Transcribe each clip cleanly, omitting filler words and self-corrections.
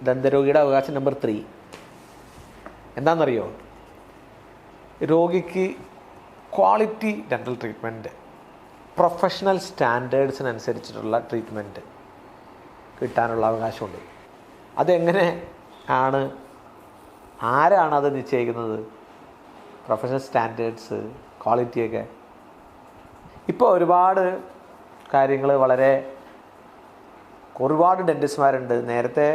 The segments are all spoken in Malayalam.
ദന്തരോഗിയുടെ അവകാശം നമ്പർ 3 എന്താണെന്നറിയോ? രോഗിക്ക് ക്വാളിറ്റി ഡെൻ്റൽ ട്രീറ്റ്മെൻറ്റ്, പ്രൊഫഷണൽ സ്റ്റാൻഡേർഡ്സിനനുസരിച്ചിട്ടുള്ള ട്രീറ്റ്മെൻറ്റ് കിട്ടാനുള്ള അവകാശമുണ്ട്. അതെങ്ങനെ ആണ്, ആരാണത് നിശ്ചയിക്കുന്നത്? പ്രൊഫഷണൽ സ്റ്റാൻഡേർഡ്സ്, ക്വാളിറ്റിയൊക്കെ ഇപ്പോൾ ഒരുപാട് കാര്യങ്ങൾ ഒരുപാട് ഡെൻറ്റിസ്റ്റ്മാരുണ്ട്. നേരത്തെ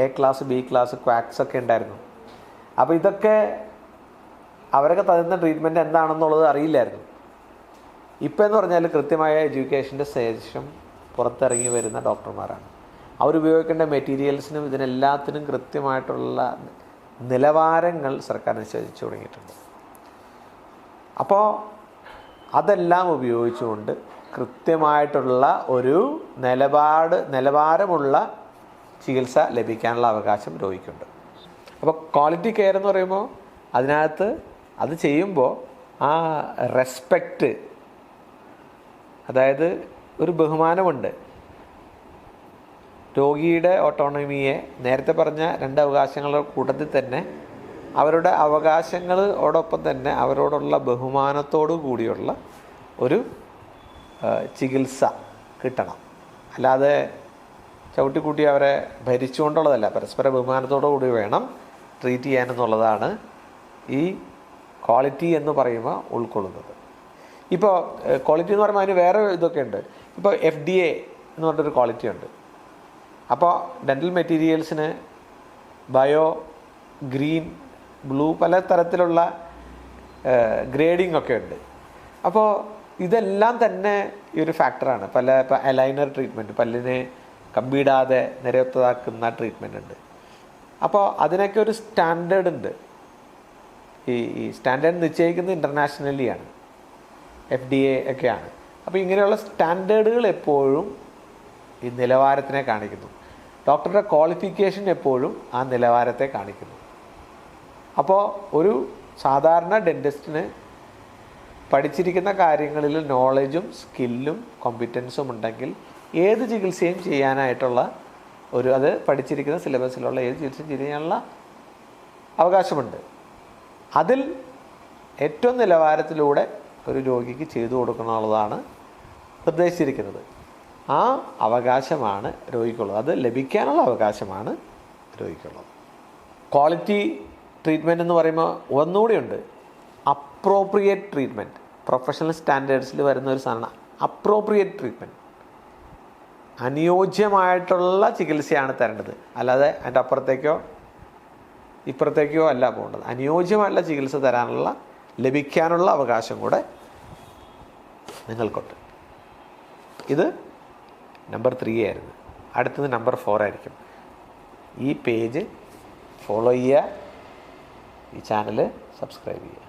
A class, B class, quacks ഒക്കെ ഉണ്ടായിരുന്നു. അപ്പോൾ ഇതൊക്കെ അവരൊക്കെ തരുന്ന ട്രീറ്റ്മെൻറ്റ് എന്താണെന്നുള്ളത് അറിയില്ലായിരുന്നു. ഇപ്പോൾ എന്ന് പറഞ്ഞാൽ കൃത്യമായ എഡ്യൂക്കേഷൻ്റെ ശേഷം പുറത്തിറങ്ങി വരുന്ന ഡോക്ടർമാരാണ്. അവരുപയോഗിക്കേണ്ട മെറ്റീരിയൽസിനും ഇതിനെല്ലാത്തിനും കൃത്യമായിട്ടുള്ള നിലവാരങ്ങൾ സർക്കാർ നിശ്ചയിച്ചു തുടങ്ങിയിട്ടുണ്ട്. അപ്പോൾ അതെല്ലാം ഉപയോഗിച്ചുകൊണ്ട് കൃത്യമായിട്ടുള്ള ഒരു നിലവാരമുള്ള ചികിത്സ ലഭിക്കാനുള്ള അവകാശം രോഗിക്കുണ്ട്. അപ്പോൾ ക്വാളിറ്റി കെയർ എന്ന് പറയുമ്പോൾ അതിനകത്ത് അത് ചെയ്യുമ്പോൾ ആ റെസ്പെക്റ്റ്, അതായത് ഒരു ബഹുമാനമുണ്ട്. രോഗിയുടെ ഓട്ടോണമിയെ, നേരത്തെ പറഞ്ഞ 2 അവകാശങ്ങളുടെ കൂട്ടത്തിൽ തന്നെ അവരുടെ അവകാശങ്ങളോടൊപ്പം തന്നെ അവരോടുള്ള ബഹുമാനത്തോടു കൂടിയുള്ള ഒരു ചികിത്സ കിട്ടണം. അല്ലാതെ ചവിട്ടിക്കൂട്ടി അവരെ ഭരിച്ചുകൊണ്ടുള്ളതല്ല. പരസ്പര ബഹുമാനത്തോടു കൂടി വേണം ട്രീറ്റ് ചെയ്യാനെന്നുള്ളതാണ് ഈ ക്വാളിറ്റി എന്ന് പറയുമ്പോൾ ഉൾക്കൊള്ളുന്നത്. ഇപ്പോൾ ക്വാളിറ്റി എന്ന് പറയുമ്പോൾ അതിന് വേറെ ഇതൊക്കെ ഉണ്ട്. ഇപ്പോൾ FDA എന്ന് പറഞ്ഞൊരു ക്വാളിറ്റി ഉണ്ട്. അപ്പോൾ ഡെൻ്റൽ മെറ്റീരിയൽസിന് ബയോ, ഗ്രീൻ, ബ്ലൂ പല തരത്തിലുള്ള ഗ്രേഡിംഗ് ഒക്കെ ഉണ്ട്. അപ്പോൾ ഇതെല്ലാം തന്നെ ഈ ഒരു ഫാക്ടറാണ്. ഇപ്പോൾ അലൈനർ ട്രീറ്റ്മെൻറ്റ്, പല്ലിനെ കമ്പിടാതെ നിരത്തതാക്കുന്ന ട്രീറ്റ്മെൻ്റ് ഉണ്ട്. അപ്പോൾ അതിനൊക്കെ ഒരു സ്റ്റാൻഡേർഡ് ഉണ്ട്. ഈ സ്റ്റാൻഡേർഡ് നിശ്ചയിക്കുന്നത് ഇൻ്റർനാഷണലിയാണ്, FDA ഒക്കെയാണ്. അപ്പോൾ ഇങ്ങനെയുള്ള സ്റ്റാൻഡേർഡുകൾ എപ്പോഴും ഈ നിലവാരത്തിനെ കാണിക്കുന്നു. ഡോക്ടറുടെ ക്വാളിഫിക്കേഷൻ എപ്പോഴും ആ നിലവാരത്തെ കാണിക്കുന്നു. അപ്പോൾ ഒരു സാധാരണ ഡെൻറ്റിസ്റ്റിന് പഠിച്ചിരിക്കുന്ന കാര്യങ്ങളിൽ നോളജും സ്കില്ലും കോമ്പിറ്റൻസും ഉണ്ടെങ്കിൽ ഏത് ചികിത്സയും ചെയ്യാനായിട്ടുള്ള അത് പഠിച്ചിരിക്കുന്ന സിലബസിലുള്ള ഏത് ചികിത്സയും ചെയ്യാനുള്ള അവകാശമുണ്ട്. അതിൽ ഏറ്റവും നിലവാരത്തിലൂടെ ഒരു രോഗിക്ക് ചെയ്തു കൊടുക്കണമെന്നുള്ളതാണ് നിർദ്ദേശിച്ചിരിക്കുന്നത്. ആ അവകാശമാണ് രോഗിക്കുള്ളത്. അത് ലഭിക്കാനുള്ള അവകാശമാണ് രോഗിക്കുള്ളത്. ക്വാളിറ്റി ട്രീറ്റ്മെൻറ്റ് എന്ന് പറയുമ്പോൾ ഒന്നുകൂടിയുണ്ട്, അപ്രോപ്രിയേറ്റ് ട്രീറ്റ്മെൻറ്റ്. പ്രൊഫഷണൽ സ്റ്റാൻഡേർഡ്സിൽ വരുന്ന ഒരു സാധനമാണ് അപ്രോപ്രിയേറ്റ് ട്രീറ്റ്മെൻറ്റ്. അനുയോജ്യമായിട്ടുള്ള ചികിത്സയാണ് തരേണ്ടത്, അല്ലാതെ അതിൻ്റെ അപ്പുറത്തേക്കോ ഇപ്പുറത്തേക്കോ അല്ല പോകേണ്ടത്. അനുയോജ്യമായിട്ടുള്ള ചികിത്സ ലഭിക്കാനുള്ള അവകാശം കൂടെ നിങ്ങൾക്കുണ്ട്. ഇത് നമ്പർ 3 ആയിരുന്നു. അടുത്തത് നമ്പർ 4 ആയിരിക്കും. ഈ പേജ് ഫോളോ ചെയ്യുക, ഈ ചാനൽ സബ്സ്ക്രൈബ് ചെയ്യുക.